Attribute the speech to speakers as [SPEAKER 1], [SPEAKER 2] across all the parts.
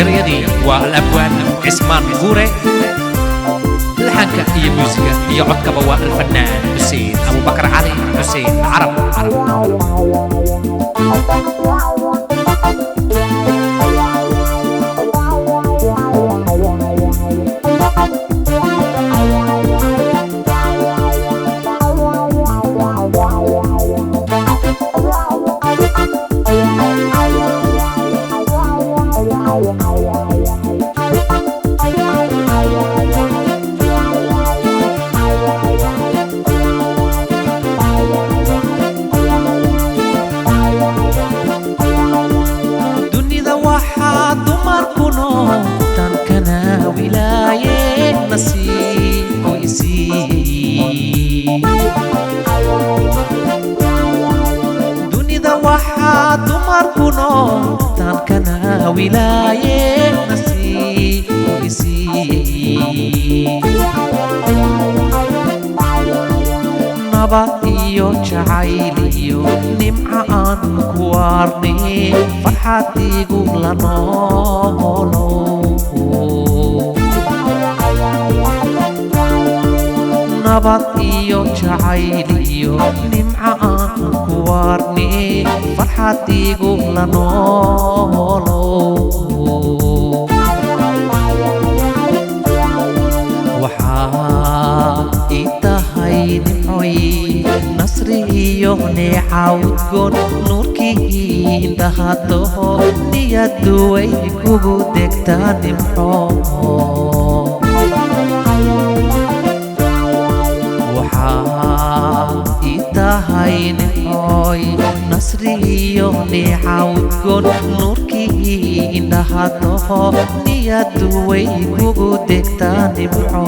[SPEAKER 1] إريدي والأبوان عثمان غوري الحنكة هي موسيقى هي عدك بواء الفنان حسين أبو بكر علي حسين عرب dunida waxaa dumar ku nool tan kana wilaaye nasiibkiisii nabad iyo jacayl iyo nimca aan ku waarnay farxad igu la noolo nabad iyo jacayl iyo nimca aan ku waarnay farxad igu la noolo waxaa ii tahay nimcoy nasri iyo neecawdgoon nuurkii indhaha toho niyaddu way kugu degtaa nimco nimcoy nasri iyo neecawdgoon nuurkii indhaha toho niyaddu way kugu degtaa nimco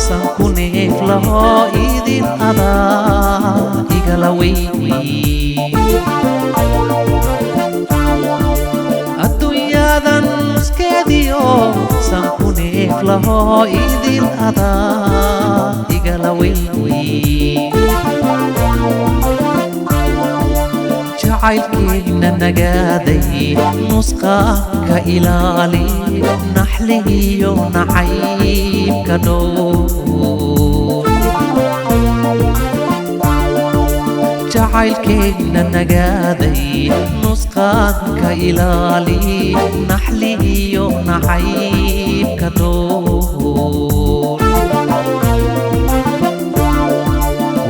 [SPEAKER 1] sankuneef laho idin adaa igala weyni adduunyadan nuskeediyo sankuneef laho idin adaa igala weyni jacaylkeena nagaaday nusqa ka ilaali naxliyo nacaybka dhow jacaylkeena nagaaday nusqa ka ilaali naxliyo nacaybka dhow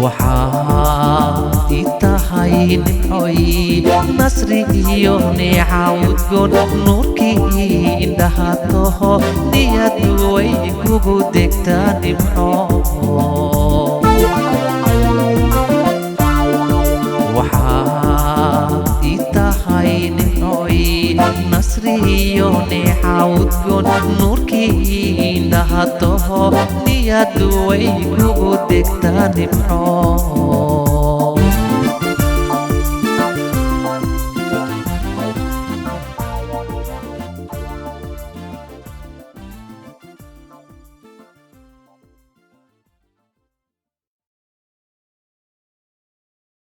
[SPEAKER 1] waxaa ii tahay nimcoy nasri iyo neecawdgoon nuurkii indhaha toho niyaddu way kugu degtaa nimco waxaa ii tahay nimcoy nasri iyo neecawdgoon nuurkii indhaha toho niyaddu way kugu degtaa nimco